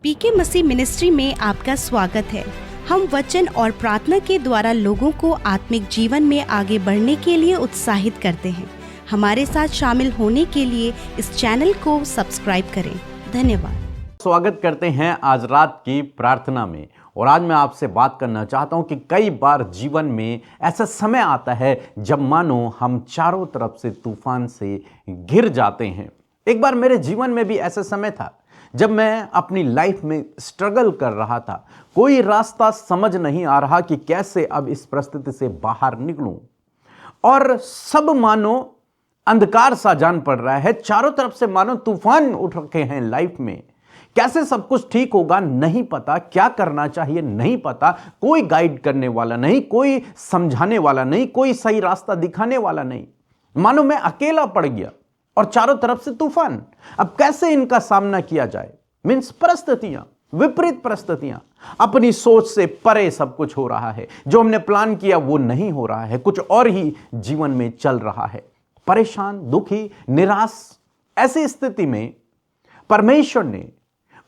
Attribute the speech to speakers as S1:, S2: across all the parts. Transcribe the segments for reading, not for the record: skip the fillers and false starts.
S1: पीके मसीह ministry में आपका स्वागत है। हम वचन और प्रार्थना के द्वारा लोगों को आत्मिक जीवन में आगे बढ़ने के लिए उत्साहित करते हैं। हमारे साथ शामिल होने के लिए इस चैनल को सब्सक्राइब करें। धन्यवाद।
S2: स्वागत करते हैं आज रात की प्रार्थना में। और आज मैं आपसे बात करना चाहता हूं कि कई बार जीवन में ऐसा समय आता है जब मानो हम चारों तरफ से तूफान से घिर जाते हैं। एक बार मेरे जीवन में भी ऐसा समय था जब मैं अपनी लाइफ में स्ट्रगल कर रहा था। कोई रास्ता समझ नहीं आ रहा कि कैसे अब इस परिस्थिति से बाहर निकलूं, और सब मानो अंधकार सा जान पड़ रहा है। चारों तरफ से मानो तूफान उठ रखे हैं लाइफ में। कैसे सब कुछ ठीक होगा नहीं पता, क्या करना चाहिए नहीं पता, कोई गाइड करने वाला नहीं, कोई समझाने वाला नहीं, कोई सही रास्ता दिखाने वाला नहीं। मानो मैं अकेला पड़ गया और चारों तरफ से तूफान। अब कैसे इनका सामना किया जाए? मीन्स परिस्थितियां, विपरीत परिस्थितियां, अपनी सोच से परे सब कुछ हो रहा है। जो हमने प्लान किया वो नहीं हो रहा है, कुछ और ही जीवन में चल रहा है। परेशान, दुखी, निराश, ऐसी स्थिति में परमेश्वर ने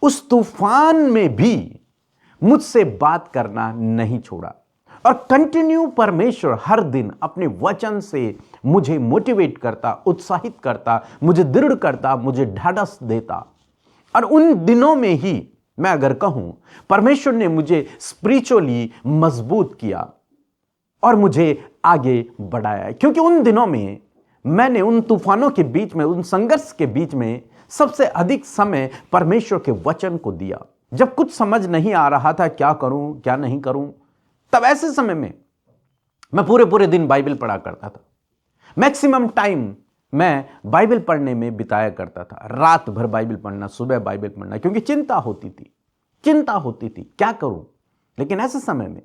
S2: उस तूफान में भी मुझसे बात करना नहीं छोड़ा। और कंटिन्यू परमेश्वर हर दिन अपने वचन से मुझे मोटिवेट करता, उत्साहित करता, मुझे दृढ़ करता, मुझे ढाढ़स देता। और उन दिनों में ही मैं अगर कहूं, परमेश्वर ने मुझे स्पिरिचुअली मजबूत किया और मुझे आगे बढ़ाया। क्योंकि उन दिनों में मैंने उन तूफानों के बीच में, उन संघर्ष के बीच में सबसे अधिक समय परमेश्वर के वचन को दिया। जब कुछ समझ नहीं आ रहा था क्या करूं क्या नहीं करूं, तब ऐसे समय में मैं पूरे दिन बाइबल पढ़ा करता था। मैक्सिमम टाइम मैं बाइबल पढ़ने में बिताया करता था। रात भर बाइबल पढ़ना, सुबह बाइबल पढ़ना, क्योंकि चिंता होती थी क्या करूं। लेकिन ऐसे समय में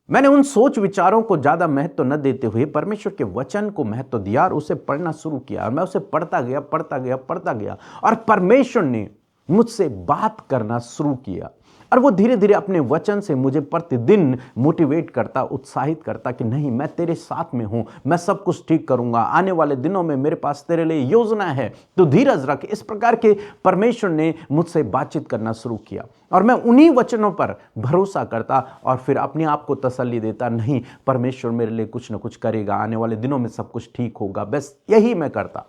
S2: मैंने उन सोच विचारों को ज्यादा महत्व न देते हुए परमेश्वर के वचन को महत्व दिया और उसे पढ़ना शुरू किया। और मैं उसे पढ़ता गया और परमेश्वर ने मुझसे बात करना शुरू किया। और वो धीरे धीरे अपने वचन से मुझे प्रतिदिन मोटिवेट करता, उत्साहित करता कि नहीं, मैं तेरे साथ में हूं, मैं सब कुछ ठीक करूंगा, आने वाले दिनों में मेरे पास तेरे लिए योजना है, तो धीरज रख। इस प्रकार के परमेश्वर ने मुझसे बातचीत करना शुरू किया और मैं उन्हीं वचनों पर भरोसा करता और फिर अपने आप को तसल्ली देता, नहीं, परमेश्वर मेरे लिए कुछ ना कुछ करेगा, आने वाले दिनों में सब कुछ ठीक होगा। बस यही मैं करता।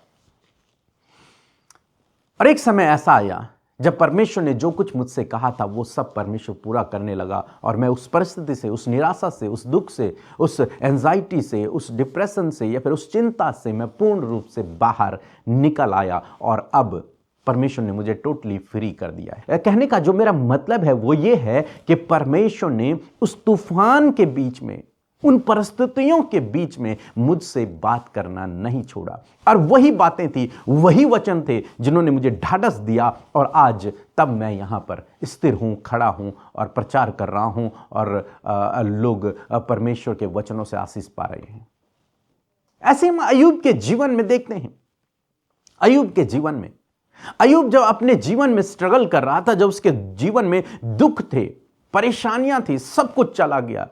S2: और एक समय ऐसा आया जब परमेश्वर ने जो कुछ मुझसे कहा था वो सब परमेश्वर पूरा करने लगा। और मैं उस परिस्थिति से, उस निराशा से, उस दुख से, उस एंजाइटी से, उस डिप्रेशन से या फिर उस चिंता से मैं पूर्ण रूप से बाहर निकल आया। और अब परमेश्वर ने मुझे टोटली फ्री कर दिया है। कहने का जो मेरा मतलब है वो ये है कि परमेश्वर ने उस तूफान के बीच में, उन परिस्थितियों के बीच में मुझसे बात करना नहीं छोड़ा। और वही बातें थी, वही वचन थे जिन्होंने मुझे ढाढ़स दिया। और आज तब मैं यहां पर स्थिर हूं, खड़ा हूं और प्रचार कर रहा हूं और लोग परमेश्वर के वचनों से आशीष पा रहे हैं। ऐसे हम अय्यूब के जीवन में देखते हैं। अय्यूब के जीवन में, अय्यूब जब अपने जीवन में स्ट्रगल कर रहा था, जब उसके जीवन में दुख थे, परेशानियां थी, सब कुछ चला गया,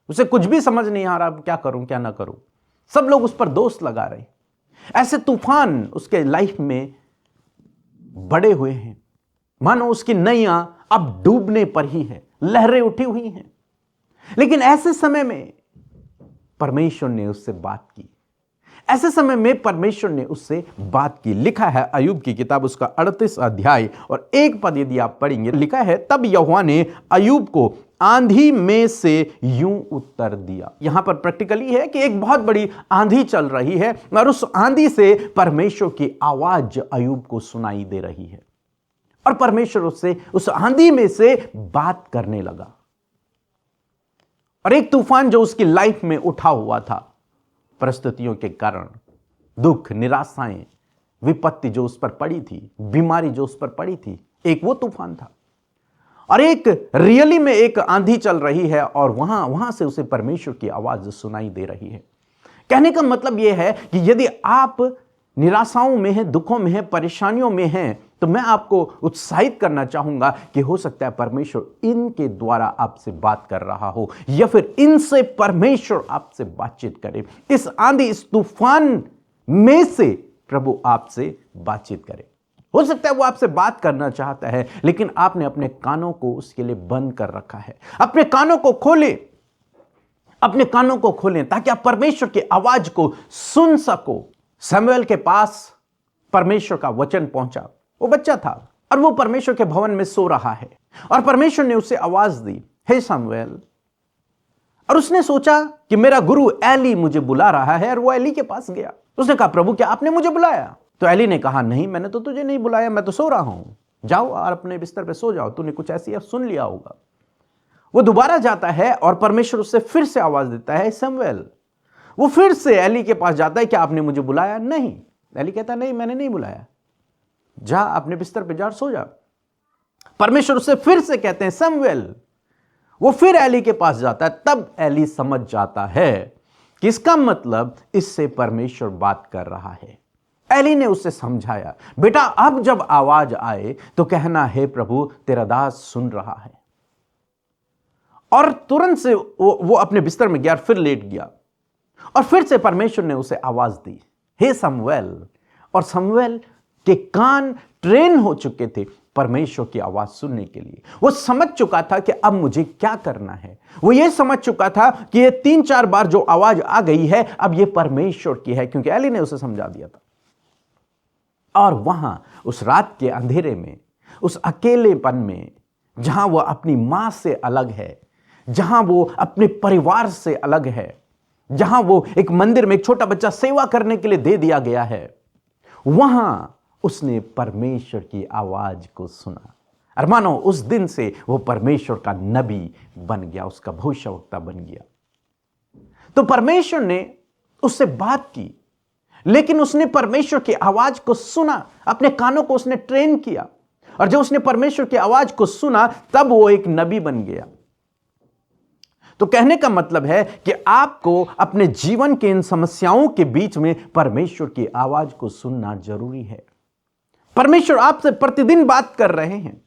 S2: उसे कुछ भी समझ नहीं आ रहा क्या करूं क्या ना करूं, सब लोग उस पर दोष लगा रहे। ऐसे तूफान उसके लाइफ में बड़े हुए हैं, मानो उसकी नैया अब डूबने पर ही है, लहरें उठी हुई हैं। लेकिन ऐसे समय में परमेश्वर ने उससे बात की। ऐसे समय में परमेश्वर ने उससे बात की। लिखा है अय्यूब की किताब, उसका 38 अध्याय और 1 पद यदि आप पढ़ेंगे, लिखा है, तब यहोवा ने अय्यूब को आंधी में से यूं उत्तर दिया। यहां पर प्रैक्टिकली है कि एक बहुत बड़ी आंधी चल रही है और उस आंधी से परमेश्वर की आवाज अय्यूब को सुनाई दे रही है। और परमेश्वर उससे उस आंधी में से बात करने लगा। और एक तूफान जो उसकी लाइफ में उठा हुआ था, परिस्थितियों के कारण, दुख, निराशाएं, विपत्ति जो उस पर पड़ी थी, बीमारी जो उस पर पड़ी थी, एक वो तूफान था। और एक रियली में एक आंधी चल रही है और वहां से उसे परमेश्वर की आवाज सुनाई दे रही है। कहने का मतलब यह है कि यदि आप निराशाओं में हैं, दुखों में हैं, परेशानियों में हैं, तो मैं आपको उत्साहित करना चाहूंगा कि हो सकता है परमेश्वर इनके द्वारा आपसे बात कर रहा हो, या फिर इनसे परमेश्वर आपसे बातचीत करे। इस आंधी, इस तूफान में से प्रभु आपसे बातचीत करे। हो सकता है वो आपसे बात करना चाहता है, लेकिन आपने अपने कानों को उसके लिए बंद कर रखा है। अपने कानों को खोलें, अपने कानों को खोलें ताकि आप परमेश्वर की आवाज को सुन सको। शमूएल के पास परमेश्वर का वचन पहुंचा। वो बच्चा था और वो परमेश्वर के भवन में सो रहा है और परमेश्वर ने उसे आवाज दी, हे शमूएल। और उसने सोचा कि मेरा गुरु एली मुझे बुला रहा है, और वो एली के पास गया। उसने कहा, प्रभु क्या आपने मुझे बुलाया? तो एली ने कहा, नहीं, मैंने तो तुझे नहीं बुलाया, मैं तो सो रहा हूं। जाओ और अपने बिस्तर पे सो जाओ, तूने कुछ ऐसी सुन लिया होगा। वो दोबारा जाता है और परमेश्वर उससे फिर से आवाज देता है, शमूएल। वो फिर से एली के पास जाता है, क्या आपने मुझे बुलाया? नहीं। एली कहता, नहीं, मैंने नहीं बुलाया, जा अपने बिस्तर पे जा, सो जा। परमेश्वर उससे फिर से कहते हैं, शमूएल। वो फिर एली के पास जाता है। तब एली समझ जाता है कि इसका मतलब इससे परमेश्वर बात कर रहा है। एली ने उसे समझाया, बेटा अब जब आवाज आए तो कहना, हे प्रभु तेरा दास सुन रहा है। और तुरंत से वो अपने बिस्तर में गया, फिर लेट गया और फिर से परमेश्वर ने उसे आवाज दी, हे शमूएल। और शमूएल के कान ट्रेन हो चुके थे परमेश्वर की आवाज सुनने के लिए। वो समझ चुका था कि अब मुझे क्या करना है। वो ये समझ चुका था कि ये 3-4 बार जो आवाज आ गई है अब ये परमेश्वर की है, क्योंकि एली ने उसे समझा दिया था। और वहां उस रात के अंधेरे में, उस अकेलेपन में, जहां वो अपनी मां से अलग है, जहां वो अपने परिवार से अलग है, जहां वो एक मंदिर में एक छोटा बच्चा सेवा करने के लिए दे दिया गया है, वहां उसने परमेश्वर की आवाज को सुना। और मानो उस दिन से वो परमेश्वर का नबी बन गया, उसका भविष्यवक्ता बन गया। तो परमेश्वर ने उससे बात की, लेकिन उसने परमेश्वर की आवाज को सुना, अपने कानों को उसने ट्रेन किया। और जब उसने परमेश्वर की आवाज को सुना तब वो एक नबी बन गया। तो कहने का मतलब है कि आपको अपने जीवन के इन समस्याओं के बीच में परमेश्वर की आवाज को सुनना जरूरी है। परमेश्वर आपसे प्रतिदिन बात कर रहे हैं।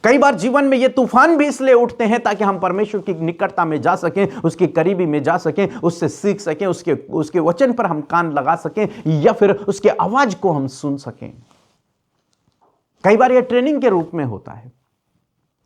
S2: कई बार जीवन में ये तूफान भी इसलिए उठते हैं ताकि हम परमेश्वर की निकटता में जा सकें, उसकी करीबी में जा सकें, उससे सीख सकें, उसके वचन पर हम कान लगा सकें, या फिर उसकी आवाज को हम सुन सकें। कई बार यह ट्रेनिंग के रूप में होता है।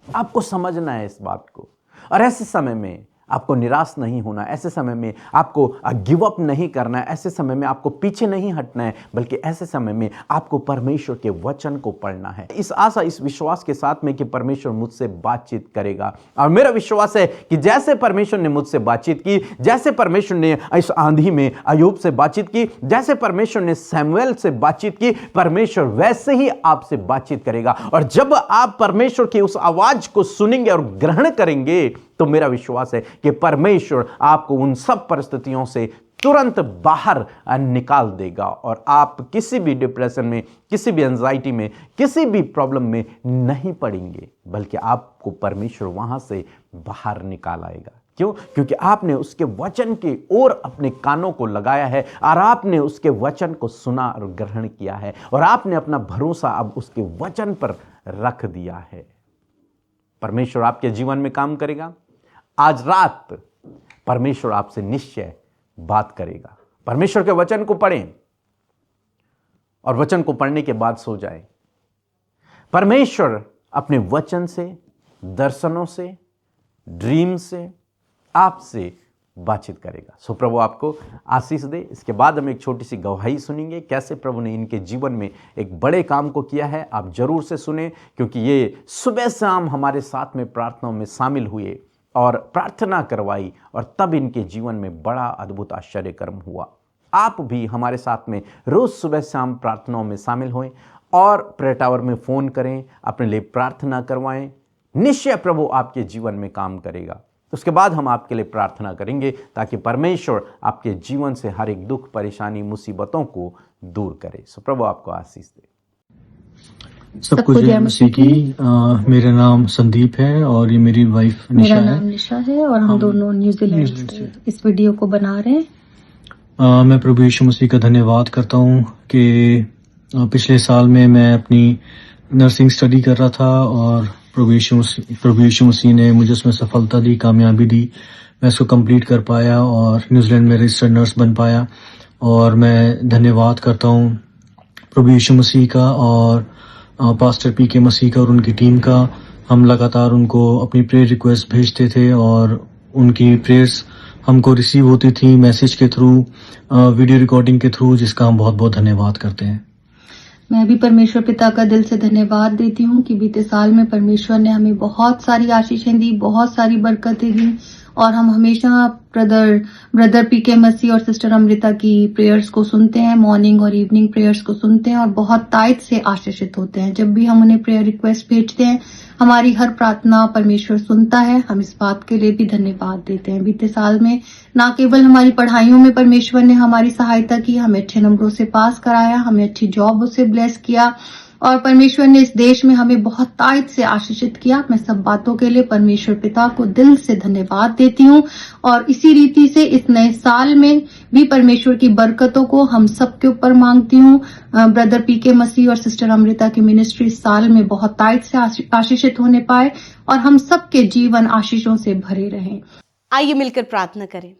S2: आपको समझना है इस बात को, और ऐसे समय में आपको निराश नहीं होना, ऐसे समय में आपको गिव अप नहीं करना है, ऐसे समय में आपको पीछे नहीं हटना है, बल्कि ऐसे समय में आपको परमेश्वर के वचन को पढ़ना है, इस आशा, इस विश्वास के साथ में कि परमेश्वर मुझसे बातचीत करेगा। और मेरा विश्वास है कि जैसे परमेश्वर ने मुझसे बातचीत की, जैसे परमेश्वर ने इस आंधी में अय्यूब से बातचीत की, जैसे परमेश्वर ने शमूएल से बातचीत की, परमेश्वर वैसे ही आपसे बातचीत करेगा। और जब आप परमेश्वर की उस आवाज को सुनेंगे और ग्रहण करेंगे तो मेरा विश्वास है कि परमेश्वर आपको उन सब परिस्थितियों से तुरंत बाहर निकाल देगा और आप किसी भी डिप्रेशन में, किसी भी एंजाइटी में, किसी भी प्रॉब्लम में नहीं पड़ेंगे, बल्कि आपको परमेश्वर वहां से बाहर निकाल आएगा। क्यों? क्योंकि आपने उसके वचन की ओर अपने कानों को लगाया है और आपने उसके वचन को सुना और ग्रहण किया है, और आपने अपना भरोसा अब उसके वचन पर रख दिया है। परमेश्वर आपके जीवन में काम करेगा। आज रात परमेश्वर आपसे निश्चय बात करेगा। परमेश्वर के वचन को पढ़ें और वचन को पढ़ने के बाद सो जाएं। परमेश्वर अपने वचन से, दर्शनों से, ड्रीम से आपसे बातचीत करेगा। सो प्रभु आपको आशीष दे। इसके बाद हम एक छोटी सी गवाही सुनेंगे, कैसे प्रभु ने इनके जीवन में एक बड़े काम को किया है। आप जरूर से सुने, क्योंकि ये सुबह शाम हमारे साथ में प्रार्थनाओं में शामिल हुए और प्रार्थना करवाई, और तब इनके जीवन में बड़ा अद्भुत आश्चर्य कर्म हुआ। आप भी हमारे साथ में रोज सुबह शाम प्रार्थनाओं में शामिल हों और प्रेयर टावर में फ़ोन करें, अपने लिए प्रार्थना करवाएं। निश्चय प्रभु आपके जीवन में काम करेगा। उसके बाद हम आपके लिए प्रार्थना करेंगे ताकि परमेश्वर आपके जीवन से हर एक दुख, परेशानी, मुसीबतों को दूर करे। सो प्रभु आपको आशीष दे।
S3: सबको जय मसीह की। मेरा नाम संदीप है और ये मेरी वाइफ निशा है।
S4: मेरा नाम निशा है और हम दोनों न्यूजीलैंड से इस वीडियो को बना रहे हैं।
S3: मैं प्रभु यीशु मसीह का धन्यवाद करता हूँ कि पिछले साल में मैं अपनी नर्सिंग स्टडी कर रहा था और प्रभु यीशु मसीह ने मुझे उसमें सफलता दी, कामयाबी दी। मैं इसको कंप्लीट कर पाया और न्यूजीलैंड में रजिस्टर्ड नर्स बन पाया। और मैं धन्यवाद करता हूँ प्रभु यीशु मसीह का और पास्टर पीके मसीह का और उनकी टीम का। हम लगातार उनको अपनी प्रेयर रिक्वेस्ट भेजते थे और उनकी प्रेयर्स हमको रिसीव होती थी मैसेज के थ्रू, वीडियो रिकॉर्डिंग के थ्रू, जिसका हम बहुत बहुत धन्यवाद करते हैं।
S4: मैं भी परमेश्वर पिता का दिल से धन्यवाद देती हूँ कि बीते साल में परमेश्वर ने हमें बहुत सारी आशीषें दी, बहुत सारी बरकतें दी और हम हमेशा ब्रदर पीके मसीह और सिस्टर अमृता की प्रेयर्स को सुनते हैं, मॉर्निंग और इवनिंग प्रेयर्स को सुनते हैं और बहुत तायत से आशीषित होते हैं। जब भी हम उन्हें प्रेयर रिक्वेस्ट भेजते हैं, हमारी हर प्रार्थना परमेश्वर सुनता है। हम इस बात के लिए भी धन्यवाद देते हैं। बीते साल में न केवल हमारी पढ़ाइयों में परमेश्वर ने हमारी सहायता की, हमें अच्छे नंबरों से पास कराया, हमें अच्छी जॉब से ब्लेस किया और परमेश्वर ने इस देश में हमें बहुत तायत से आशीषित किया। मैं सब बातों के लिए परमेश्वर पिता को दिल से धन्यवाद देती हूँ और इसी रीति से इस नए साल में भी परमेश्वर की बरकतों को हम सबके ऊपर मांगती हूँ। ब्रदर पीके मसीह और सिस्टर अमृता की मिनिस्ट्री इस साल में बहुत तायत से आशीषित होने पाए और हम सबके जीवन आशीषों से भरे रहें।
S1: आइए मिलकर प्रार्थना करें।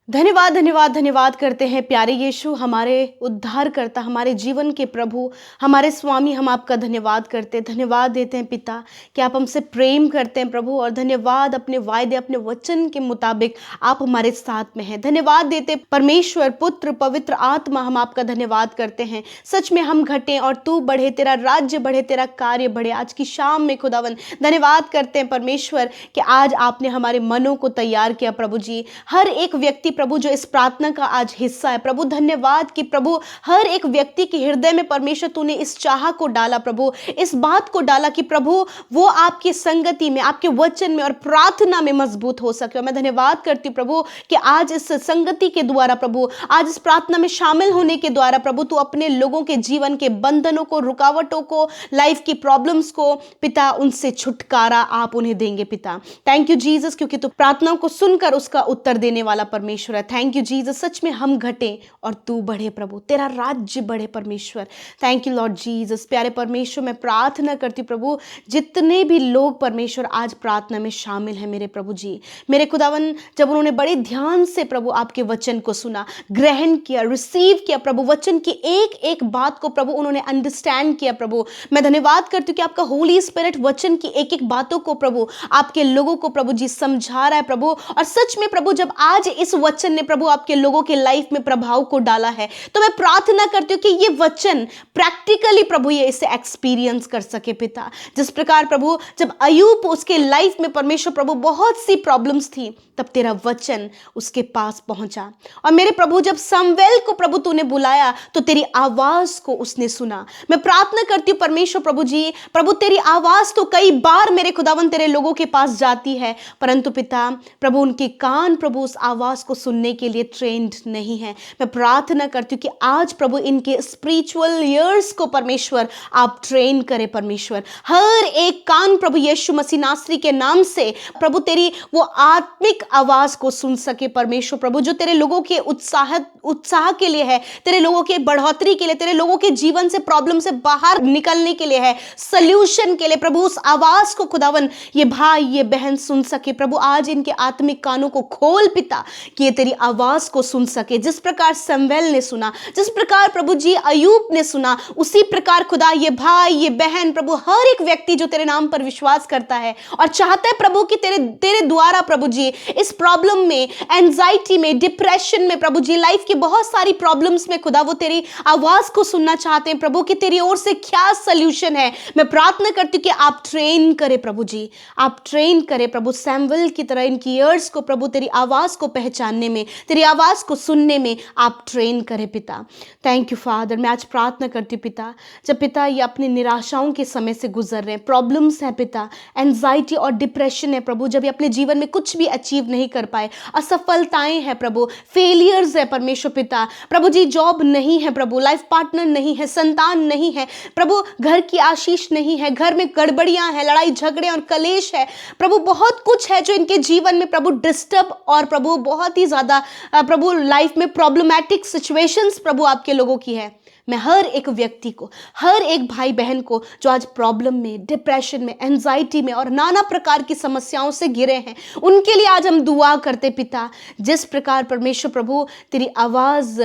S1: धन्यवाद धन्यवाद धन्यवाद करते हैं प्यारे यीशु, हमारे उद्धारकर्ता, हमारे जीवन के प्रभु, हमारे स्वामी। हम आपका धन्यवाद करते हैं, धन्यवाद देते हैं पिता कि आप हमसे प्रेम करते हैं प्रभु, और धन्यवाद अपने वायदे, अपने वचन के मुताबिक आप हमारे साथ में हैं। धन्यवाद देते परमेश्वर, पुत्र, पवित्र आत्मा, हम आपका धन्यवाद करते हैं। सच में हम घटें और तू बढ़े, तेरा राज्य बढ़े, तेरा कार्य बढ़े। आज की शाम में खुदावन धन्यवाद करते हैं परमेश्वर कि आज आपने हमारे मनों को तैयार किया प्रभु जी। हर एक व्यक्ति प्रभु जो इस प्रार्थना का आज हिस्सा है प्रभु, धन्यवाद कि प्रभु हर एक व्यक्ति के हृदय में परमेश्वर तूने इस चाह को डाला प्रभु, इस बात को डाला कि प्रभु वो आपकी संगति में, आपके वचन में और प्रार्थना में मजबूत हो सके। और मैं धन्यवाद करती हूँ प्रभु कि आज इस संगति के द्वारा प्रभु, आज इस प्रार्थना में शामिल होने के द्वारा प्रभु तू अपने लोगों के जीवन के बंधनों को, रुकावटों को, लाइफ की प्रॉब्लम्स को पिता उनसे छुटकारा आप उन्हें देंगे पिता। थैंक यू जीसस, क्योंकि तू प्रार्थनाओं को सुनकर उसका उत्तर देने वाला परमेश्वर। थैंक यू जीसस, सच में हम घटे और तू बढ़े प्रभु, तेरा राज्य बढ़े परमेश्वर। Thank you Lord Jesus. प्यारे परमेश्वर, मैं प्रार्थना करती प्रभु जितने भी लोग परमेश्वर आज प्रार्थना में शामिल हैं मेरे प्रभु जी, मेरे खुदावन, जब उन्होंने बड़े ध्यान से प्रभु आपके वचन को सुना, ग्रहण किया, रिसीव किया प्रभु, वचन की एक एक बात को प्रभु उन्होंने अंडरस्टैंड किया प्रभु, मैं धन्यवाद करती हूँ कि आपका होली स्पिरिट वचन की एक एक बातों को प्रभु आपके लोगों को प्रभु जी समझा रहा है प्रभु। और सच में प्रभु जब आज इस वचन ने प्रभु आपके लोगों के लाइफ में प्रभाव को डाला है, तो मैं प्रार्थना करती हूँ कि ये वचन प्रैक्टिकली प्रभु ये इसे एक्सपीरियंस कर सके पिता। जिस प्रकार प्रभु जब अय्यूब उसके लाइफ में परमेश्वर प्रभु बहुत सी प्रॉब्लम्स थी, तब तेरा वचन उसके पास पहुंचा। और मेरे प्रभु जब समवेल को प्रभु तूने बुलाया तो तेरी आवाज को उसने सुना। मैं प्रार्थना करती हूँ परमेश्वर प्रभु जी, प्रभु तेरी आवाज तो कई बार मेरे खुदावन तेरे लोगों के पास जाती है, परंतु पिता प्रभु उनके कान प्रभु उस आवाज को सुनने के लिए ट्रेंड नहीं है। मैं प्रार्थना करती हूँ कि आज प्रभु इनके स्पिरिचुअल ईयर्स को परमेश्वर आप ट्रेन करें परमेश्वर। हर एक कान प्रभु यीशु मसीह नासरी के नाम से प्रभु तेरी वो आत्मिक आवाज को सुन सके परमेश्वर प्रभु, जो तेरे लोगों के उत्साह के लिए है, तेरे लोगों के बढ़ोतरी के लिए, तेरे लोगों के जीवन से प्रॉब्लम से बाहर निकलने के लिए है, सल्यूशन के लिए प्रभु। उस आवाज को खुदावन ये भाई ये बहन सुन सके प्रभु। आज इनके आत्मिक कानों को खोल पिता कि ये तेरी आवाज को सुन सके। जिस प्रकार समवेल ने सुना, जिस प्रकार प्रभु जी अय्यूब ने सुना, उसी प्रकार खुदा ये भाई ये बहन प्रभु हर एक व्यक्ति जो तेरे नाम पर विश्वास करता है और चाहता है प्रभु कि तेरे द्वारा प्रभु जी इस प्रॉब्लम में, एंजाइटी में, डिप्रेशन में प्रभु जी, लाइफ की बहुत सारी प्रॉब्लम्स में खुदा वो तेरी आवाज को सुनना चाहते हैं प्रभु कि तेरी ओर से क्या सल्यूशन है। मैं प्रार्थना करती हूँ कि आप ट्रेन करें प्रभु जी, आप ट्रेन करें प्रभु सैमुएल की तरह इनकी ईयर्स को प्रभु तेरी आवाज को पहचानने में, तेरी आवाज को सुनने में आप ट्रेन करें पिता। Thank you father. मैं आज प्रार्थना करती हूँ पिता, जब पिता ये अपने निराशाओं के समय से गुजर रहे हैं, प्रॉब्लम्स है पिता, एंजाइटी और डिप्रेशन है प्रभु, जब ये अपने जीवन में कुछ भी अचीव नहीं कर पाए, असफलताएं हैं प्रभु, फेलियर्स है परमेश्वर पिता प्रभु जी, जॉब नहीं है प्रभु, लाइफ पार्टनर नहीं है, संतान नहीं है प्रभु, घर की आशीष नहीं है, घर में गड़बड़ियां हैं, लड़ाई झगड़े और कलेश है प्रभु, बहुत कुछ है जो इनके जीवन में प्रभु डिस्टर्ब और प्रभु बहुत ही ज्यादा प्रभु लाइफ में प्रॉब्लमैटिक सिचुएशंस प्रभु आपके लोगों की है। मैं हर एक व्यक्ति को, हर एक भाई बहन को जो आज प्रॉब्लम में, डिप्रेशन में, एंजाइटी में और नाना प्रकार की समस्याओं से घिरे हैं, उनके लिए आज हम दुआ करते पिता। जिस प्रकार परमेश्वर प्रभु तेरी आवाज़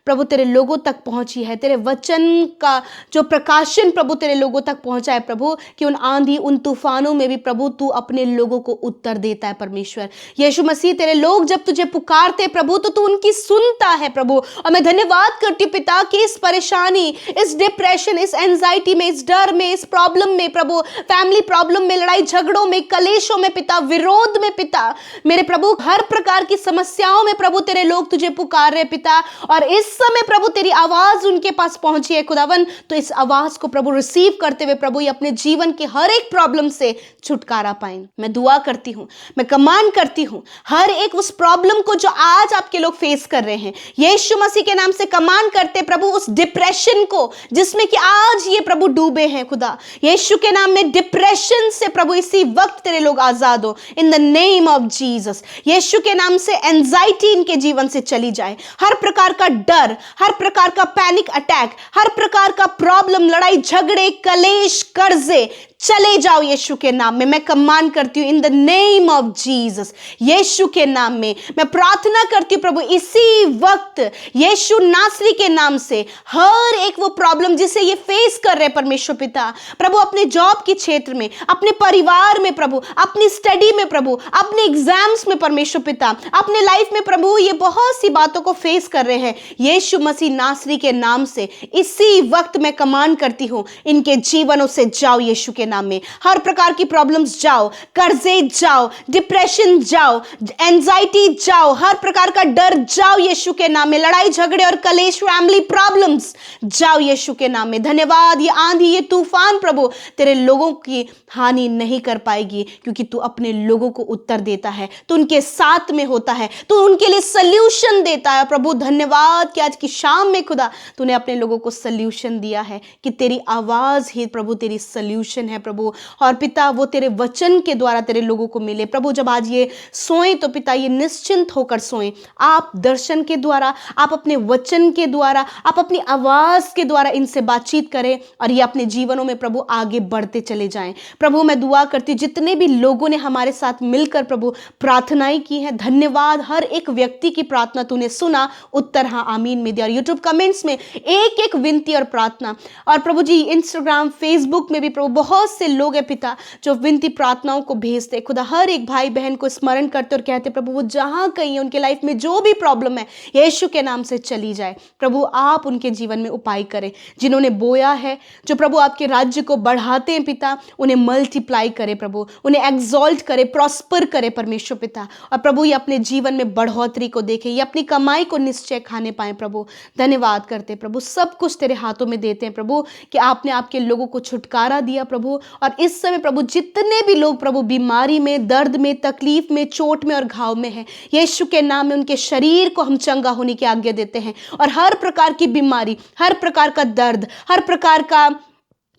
S1: प्रभु तेरे लोगों तक पहुंची है, तेरे वचन का जो प्रकाशन प्रभु तेरे लोगों तक पहुंचा है प्रभु, कि उन आंधी, उन तूफानों में भी प्रभु तू अपने लोगों को उत्तर देता है परमेश्वर। यीशु मसीह, तेरे लोग जब तुझे पुकारते प्रभु तो तू उनकी सुनता है प्रभु। और मैं धन्यवाद करती हूँ पिता कि इस परेशानी, इस डिप्रेशन, इस एंजाइटी में, इस डर में, इस प्रॉब्लम में प्रभु, फैमिली प्रॉब्लम में, लड़ाई झगड़ों में, कलेशों में पिता, विरोध में पिता, मेरे प्रभु हर प्रकार की समस्याओं में प्रभु तेरे लोग तुझे पुकार रहे पिता। और इस समय प्रभु तेरी आवाज उनके पास पहुंची है खुदावन, तो इस आवाज को प्रभु रिसीव करते हुए प्रभु ये अपने जीवन के हर एक प्रॉब्लम से छुटकारा पाएं। मैं दुआ करती हूं, मैं कमांड करती हूं, हर एक उस प्रॉब्लम को जो आज आपके लोग फेस कर रहे हैं, यीशु मसीह के नाम से कमांड करते प्रभु उस डिप्रेशन को जिसमें कि आज ये प्रभु डूबे हैं खुदा, यीशु के नाम में डिप्रेशन से प्रभु इसी वक्त तेरे लोग आजाद हो in the name of Jesus. यीशु के नाम से एंजाइटी इनके जीवन से चली जाए, हर प्रकार का डर, हर प्रकार का पैनिक अटैक, हर प्रकार का प्रॉब्लम, लड़ाई झगड़े, कलेश, कर्जे चले जाओ यीशु के नाम में। मैं कमांड करती हूँ in the name of Jesus, यीशु के नाम में मैं प्रार्थना करती हूँ प्रभु इसी वक्त यीशु नासरी के नाम से हर एक वो प्रॉब्लम जिसे ये फेस कर रहे परमेश्वर पिता, प्रभु अपने जॉब के क्षेत्र में, अपने परिवार में प्रभु, अपनी स्टडी में प्रभु, अपने एग्जाम्स में परमेश्वर पिता, अपने लाइफ में प्रभु ये बहुत सी बातों को फेस कर रहे हैं, यीशु मसीह नासरी के नाम से इसी वक्त मैं कमांड करती हूँ इनके जीवनों से जाओ यीशु के नाम में। हर प्रकार की प्रॉब्लम्स जाओ, कर्जे जाओ, डिप्रेशन जाओ, एंजाइटी जाओ, हर प्रकार का डर जाओ यीशु के नाम में, लड़ाई झगड़े और कलेश, फैमिली प्रॉब्लम्स जाओ यीशु के नाम में। धन्यवाद, ये आंधी, ये तूफान प्रभु तेरे लोगों की हानि नहीं कर पाएगी, क्योंकि तू अपने लोगों को उत्तर देता है, तू उनके साथ में होता है, तू उनके लिए सल्यूशन देता है प्रभु। धन्यवाद कि आज की शाम में खुदा तूने अपने लोगों को सल्यूशन दिया है, कि तेरी आवाज ही प्रभु तेरी सल्यूशन है प्रभु। और पिता वो तेरे वचन के द्वारा तेरे लोगों को मिले प्रभु। जब आज ये सोए तो पिता ये निश्चिंत होकर सोए, आप दर्शन के द्वारा, आप अपने वचन के द्वारा, आप अपनी आवाज के द्वारा इनसे बातचीत करें और ये अपने जीवनों में प्रभु आगे बढ़ते चले जाएं। प्रभु मैं दुआ करती हूँ जितने भी लोगों ने हमारे साथ मिलकर प्रभु प्रार्थनाएं की हैं, धन्यवाद, हर एक व्यक्ति की प्रार्थना तूने सुना, उत्तर हाँ आमीन में दिया। और यूट्यूब कमेंट्स में एक एक विनती और प्रार्थना, और प्रभु जी इंस्टाग्राम, फेसबुक में भी प्रभु बहुत से लोग हैं पिता जो विनती प्रार्थनाओं को भेजते खुदा, हर एक भाई बहन को स्मरण करते और कहते प्रभु वो जहां कहीं है उनके लाइफ में जो भी प्रॉब्लम है यीशु के नाम से चली जाए प्रभु। आप उनके जीवन में उपाय करें, जिन्होंने बोया है, जो प्रभु आपके राज्य को बढ़ाते हैं पिता, उन्हें मल्टीप्लाई करे प्रभु, उन्हें एक्सॉल्ट करे, प्रॉस्पर करे परमेश्वर पिता। और प्रभु ये अपने जीवन में बढ़ोतरी को देखें, ये अपनी कमाई को निश्चय खाने पाए प्रभु। धन्यवाद करते प्रभु, सब कुछ तेरे हाथों में देते हैं प्रभु, कि आपने आपके लोगों को छुटकारा दिया प्रभु। और इस समय प्रभु जितने भी लोग प्रभु बीमारी में, दर्द में, तकलीफ में, चोट में और घाव में हैं, यीशु के नाम में उनके शरीर को हम चंगा होने की आज्ञा देते हैं। और हर प्रकार की बीमारी, हर प्रकार का दर्द, हर प्रकार का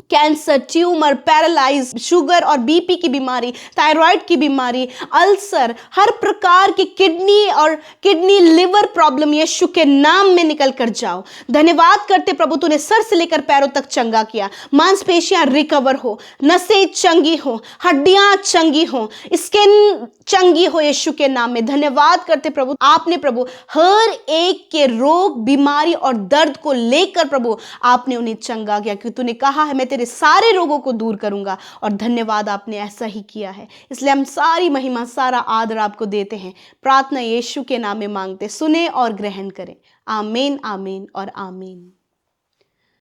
S1: कैंसर, ट्यूमर, पैरालाइज, शुगर और बीपी की बीमारी, थायराइड की बीमारी, अल्सर, हर प्रकार की किडनी लिवर प्रॉब्लम यीशु के नाम में निकल कर जाओ। धन्यवाद करते प्रभु तूने सर से लेकर पैरों तक चंगा किया, मांसपेशियां रिकवर हो, नसें चंगी हो, हड्डियां चंगी हो, स्किन चंगी हो यीशु के नाम में। धन्यवाद करते प्रभु, आपने प्रभु हर एक के रोग, बीमारी और दर्द को लेकर प्रभु आपने उन्हें चंगा किया, क्योंकि तूने कहा है मैं तेरे सारे रोगों को दूर करूंगा। और धन्यवाद, आपने ऐसा ही किया है, इसलिए हम सारी महिमा, सारा आदर आपको देते हैं। प्रार्थना यीशु के नाम में मांगते, सुने और ग्रहण करें। आमीन, आमीन और आमीन।